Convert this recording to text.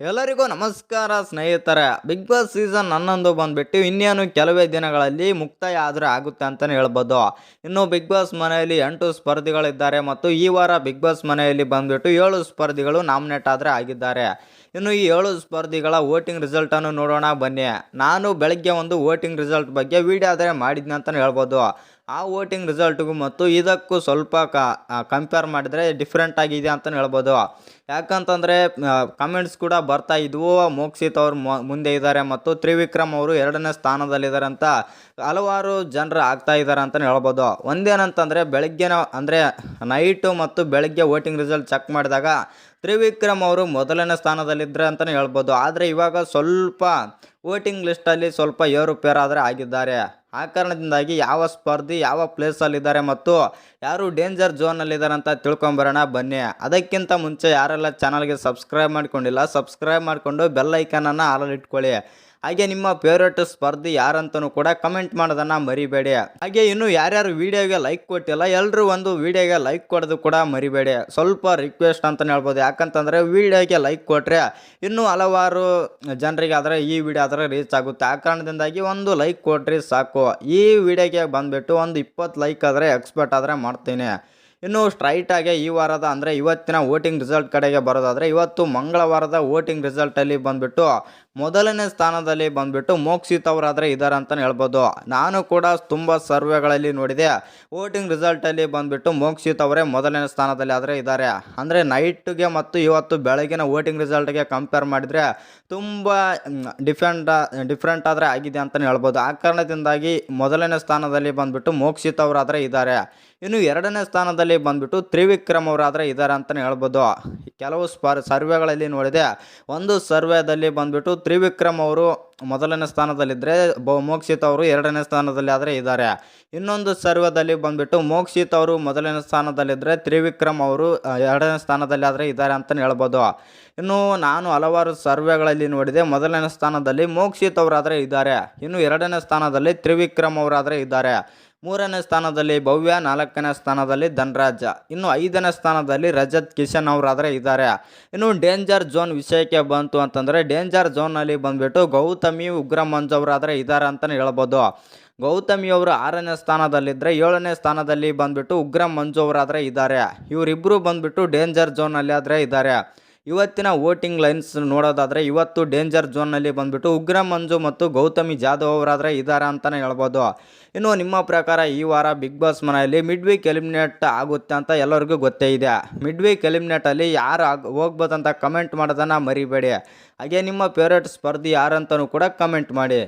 ಎಲ್ಲರಿಗೂ ನಮಸ್ಕಾರ ಸ್ನೇಹಿತರೆ. ಬಿಗ್ ಬಾಸ್ ಸೀಸನ್ 11 ಬಂದ್ಬಿಟ್ಟು ಇನ್ನೇನು ಕೆಲವೇ ದಿನಗಳಲ್ಲಿ ಮುಕ್ತಾಯ ಆದರೆ ಆಗುತ್ತೆ ಅಂತಲೇ ಹೇಳ್ಬೋದು. ಇನ್ನು ಬಿಗ್ ಬಾಸ್ ಮನೆಯಲ್ಲಿ 8 ಸ್ಪರ್ಧಿಗಳಿದ್ದಾರೆ ಮತ್ತು ಈ ವಾರ ಬಿಗ್ ಬಾಸ್ ಮನೆಯಲ್ಲಿ ಬಂದ್ಬಿಟ್ಟು 7 ಸ್ಪರ್ಧಿಗಳು ನಾಮಿನೇಟ್ ಆದರೆ ಆಗಿದ್ದಾರೆ. ಇನ್ನು ಈ 7 ಸ್ಪರ್ಧಿಗಳ ವೋಟಿಂಗ್ ರಿಸಲ್ಟನ್ನು ನೋಡೋಣ ಬನ್ನಿ. ನಾನು ಬೆಳಗ್ಗೆ ಒಂದು ವೋಟಿಂಗ್ ರಿಸಲ್ಟ್ ಬಗ್ಗೆ ವಿಡಿಯೋ ಆದರೆ ಮಾಡಿದ್ನಿ ಅಂತಲೇ ಹೇಳ್ಬೋದು. ಆ ವೋಟಿಂಗ್ ರಿಸಲ್ಟ್ಗೂ ಮತ್ತು ಇದಕ್ಕೂ ಸ್ವಲ್ಪ ಕಂಪೇರ್ ಮಾಡಿದರೆ ಡಿಫ್ರೆಂಟ್ ಆಗಿದೆ ಅಂತಲೇ ಹೇಳ್ಬೋದು. ಯಾಕಂತಂದರೆ ಕಮೆಂಟ್ಸ್ ಕೂಡ ಬರ್ತಾ ಇದ್ವು, ಮೋಕ್ಷಿತ್ ಅವರು ಮುಂದೆ ಇದ್ದಾರೆ ಮತ್ತು ತ್ರಿವಿಕ್ರಮ್ ಅವರು 2ನೇ ಸ್ಥಾನದಲ್ಲಿದ್ದಾರೆ ಅಂತ ಹಲವಾರು ಜನರು ಆಗ್ತಾ ಇದ್ದಾರೆ ಅಂತಲೇ ಹೇಳ್ಬೋದು. ಒಂದೇನಂತಂದರೆ ಬೆಳಗ್ಗೆನ ಅಂದರೆ ನೈಟು ಮತ್ತು ಬೆಳಗ್ಗೆ ವೋಟಿಂಗ್ ರಿಸಲ್ಟ್ ಚೆಕ್ ಮಾಡಿದಾಗ ತ್ರಿವಿಕ್ರಮ್ ಅವರು ಮೊದಲನೇ ಸ್ಥಾನದಲ್ಲಿದ್ದರೆ ಅಂತಲೇ ಹೇಳ್ಬೋದು. ಆದರೆ ಇವಾಗ ಸ್ವಲ್ಪ ವೋಟಿಂಗ್ ಲಿಸ್ಟಲ್ಲಿ ಸ್ವಲ್ಪ ಏರುಪೇರಾದರೆ ಆಗಿದ್ದಾರೆ. ಆ ಕಾರಣದಿಂದಾಗಿ ಯಾವ ಸ್ಪರ್ಧಿ ಯಾವ ಪ್ಲೇಸಲ್ಲಿದ್ದಾರೆ ಮತ್ತು ಯಾರು ಡೇಂಜರ್ ಝೋನಲ್ಲಿದ್ದಾರೆ ಅಂತ ತಿಳ್ಕೊಂಬರೋಣ ಬನ್ನಿ. ಅದಕ್ಕಿಂತ ಮುಂಚೆ ಯಾರೆಲ್ಲ ಚಾನಲ್ಗೆ ಸಬ್ಸ್ಕ್ರೈಬ್ ಮಾಡ್ಕೊಂಡಿಲ್ಲ, ಸಬ್ಸ್ಕ್ರೈಬ್ ಮಾಡಿಕೊಂಡು ಬೆಲ್ ಐಕನನ್ನು ಆಲಲ್ಲಿ ಇಟ್ಕೊಳ್ಳಿ. ಹಾಗೆ ನಿಮ್ಮ ಫೇವ್ರೇಟ್ ಸ್ಪರ್ಧಿ ಯಾರಂತನೂ ಕೂಡ ಕಮೆಂಟ್ ಮಾಡೋದನ್ನು ಮರಿಬೇಡಿ. ಹಾಗೆ ಇನ್ನು ಯಾರ್ಯಾರು ವಿಡಿಯೋಗೆ ಲೈಕ್ ಕೊಟ್ಟಿಲ್ಲ ಎಲ್ಲರೂ ಒಂದು ವಿಡಿಯೋಗೆ ಲೈಕ್ ಕೊಡೋದು ಕೂಡ ಮರಿಬೇಡಿ. ಸ್ವಲ್ಪ ರಿಕ್ವೆಸ್ಟ್ ಅಂತಲೇ ಹೇಳ್ಬೋದು. ಯಾಕಂತಂದರೆ ವಿಡಿಯೋಗೆ ಲೈಕ್ ಕೊಟ್ಟರೆ ಇನ್ನೂ ಹಲವಾರು ಜನರಿಗೆ ಆದರೆ ಈ ವಿಡಿಯೋ ಆದರೆ ರೀಚ್ ಆಗುತ್ತೆ. ಆ ಕಾರಣದಿಂದಾಗಿ ಒಂದು ಲೈಕ್ ಕೊಟ್ರಿ ಸಾಕು. ಈ ವಿಡಿಯೋಗೆ ಬಂದುಬಿಟ್ಟು ಒಂದು 20 ಲೈಕ್ ಆದರೆ ಎಕ್ಸ್ಪೆಕ್ಟ್ ಆದರೆ ಮಾಡ್ತೀನಿ. ಇನ್ನು ಸ್ಟ್ರೈಟಾಗಿ ಈ ವಾರದ ಅಂದರೆ ಇವತ್ತಿನ ವೋಟಿಂಗ್ ರಿಸಲ್ಟ್ ಕಡೆಗೆ ಬರೋದಾದರೆ ಇವತ್ತು ಮಂಗಳವಾರದ ವೋಟಿಂಗ್ ರಿಸಲ್ಟಲ್ಲಿ ಬಂದುಬಿಟ್ಟು ಮೊದಲನೇ ಸ್ಥಾನದಲ್ಲಿ ಬಂದುಬಿಟ್ಟು ಮೋಕ್ಷಿತ್ ಅವರಾದರೆ ಇದ್ದಾರೆ ಅಂತಲೇ ಹೇಳ್ಬೋದು. ನಾನು ಕೂಡ ತುಂಬ ಸರ್ವೆಗಳಲ್ಲಿ ನೋಡಿದೆ, ವೋಟಿಂಗ್ ರಿಸಲ್ಟಲ್ಲಿ ಬಂದುಬಿಟ್ಟು ಮೋಕ್ಷಿತ್ ಅವರೇ ಮೊದಲನೇ ಸ್ಥಾನದಲ್ಲಿ ಆದರೆ ಇದ್ದಾರೆ. ಅಂದರೆ ನೈಟ್ಗೆ ಮತ್ತು ಇವತ್ತು ಬೆಳಗಿನ ವೋಟಿಂಗ್ ರಿಸಲ್ಟ್ಗೆ ಕಂಪೇರ್ ಮಾಡಿದರೆ ತುಂಬ ಡಿಫ್ರೆಂಟ್ ಆದರೆ ಆಗಿದೆ ಅಂತಲೇ ಹೇಳ್ಬೋದು. ಆ ಕಾರಣದಿಂದಾಗಿ ಮೊದಲನೇ ಸ್ಥಾನದಲ್ಲಿ ಬಂದುಬಿಟ್ಟು ಮೋಕ್ಷಿತ್ ಅವರಾದರೆ ಇದ್ದಾರೆ. ಇನ್ನು 2ನೇ ಸ್ಥಾನದಲ್ಲಿ ಬಂದುಬಿಟ್ಟು ತ್ರಿವಿಕ್ರಮ್ ಅವರಾದರೆ ಇದ್ದಾರೆ ಅಂತಲೇ ಹೇಳ್ಬೋದು. ಕೆಲವು ಸರ್ವೆಗಳಲ್ಲಿ ನೋಡಿದೆ, ಒಂದು ಸರ್ವೆದಲ್ಲಿ ಬಂದುಬಿಟ್ಟು ತ್ರಿವಿಕ್ರಮ್ ಅವರು ಮೊದಲನೇ ಸ್ಥಾನದಲ್ಲಿದ್ದರೆ ಮೋಕ್ಷಿತ್ ಅವರು 2ನೇ ಸ್ಥಾನದಲ್ಲಿ ಆದರೆ ಇದ್ದಾರೆ. ಇನ್ನೊಂದು ಸರ್ವೆದಲ್ಲಿ ಬಂದುಬಿಟ್ಟು ಮೋಕ್ಷಿತ್ ಅವರು ಮೊದಲನೇ ಸ್ಥಾನದಲ್ಲಿದ್ದರೆ ತ್ರಿವಿಕ್ರಮ್ ಅವರು 2ನೇ ಸ್ಥಾನದಲ್ಲಿ ಆದರೆ ಇದ್ದಾರೆ ಅಂತಲೇ ಹೇಳ್ಬೋದು. ಇನ್ನು ನಾನು ಹಲವಾರು ಸರ್ವೆಗಳಲ್ಲಿ ನೋಡಿದೆ, ಮೊದಲನೇ ಸ್ಥಾನದಲ್ಲಿ ಮೋಕ್ಷಿತ್ ಅವರಾದರೆ ಇದ್ದಾರೆ. ಇನ್ನು 2ನೇ ಸ್ಥಾನದಲ್ಲಿ ತ್ರಿವಿಕ್ರಮ್ ಅವರಾದರೆ ಇದ್ದಾರೆ. 3ನೇ ಸ್ಥಾನದಲ್ಲಿ ಭವ್ಯ, 4ನೇ ಸ್ಥಾನದಲ್ಲಿ ಧನ್ರಾಜ್, ಇನ್ನು 5ನೇ ಸ್ಥಾನದಲ್ಲಿ ರಜತ್ ಕಿಶನ್ ಅವರಾದರೆ ಇದ್ದಾರೆ. ಇನ್ನು ಡೇಂಜರ್ ಝೋನ್ ವಿಷಯಕ್ಕೆ ಬಂತು ಅಂತಂದರೆ ಡೇಂಜರ್ ಝೋನ್ನಲ್ಲಿ ಬಂದುಬಿಟ್ಟು ಗೌತಮಿ, ಉಗ್ರ ಮಂಜು ಅವರಾದರೆ ಇದ್ದಾರೆ ಅಂತಲೇ ಹೇಳ್ಬೋದು. ಗೌತಮಿ ಅವರು 6ನೇ ಸ್ಥಾನದಲ್ಲಿದ್ದರೆ 7ನೇ ಸ್ಥಾನದಲ್ಲಿ ಬಂದುಬಿಟ್ಟು ಉಗ್ರ ಮಂಜು ಅವರಾದರೆ ಇದ್ದಾರೆ. ಇವರಿಬ್ಬರು ಬಂದುಬಿಟ್ಟು ಡೇಂಜರ್ ಝೋನಲ್ಲಿ ಆದರೆ ಇದ್ದಾರೆ. ಇವತ್ತಿನ ವೋಟಿಂಗ್ ಲೈನ್ಸ್ ನೋಡೋದಾದರೆ ಇವತ್ತು ಡೇಂಜರ್ ಝೋನ್ನಲ್ಲಿ ಬಂದುಬಿಟ್ಟು ಉಗ್ರ ಮಂಜು ಮತ್ತು ಗೌತಮಿ ಜಾಧವ್ ಅವರಾದರೆ ಇದ್ದಾರೆ ಅಂತಲೇ ಹೇಳ್ಬೋದು. ಇನ್ನು ನಿಮ್ಮ ಪ್ರಕಾರ ಈ ವಾರ ಬಿಗ್ ಬಾಸ್ ಮನೆಯಲ್ಲಿ ಮಿಡ್ ವೀಕ್ ಎಲಿಮಿನೇಟ್ ಆಗುತ್ತೆ ಅಂತ ಎಲ್ಲರಿಗೂ ಗೊತ್ತೇ ಇದೆ. ಮಿಡ್ ವೀಕ್ ಎಲಿಮಿನೇಟಲ್ಲಿ ಯಾರು ಹೋಗ್ಬೋದಂತ ಕಮೆಂಟ್ ಮಾಡೋದನ್ನು ಮರಿಬೇಡಿ. ಹಾಗೆ ನಿಮ್ಮ ಫೇವ್ರೇಟ್ ಸ್ಪರ್ಧಿ ಯಾರಂತನೂ ಕೂಡ ಕಮೆಂಟ್ ಮಾಡಿ.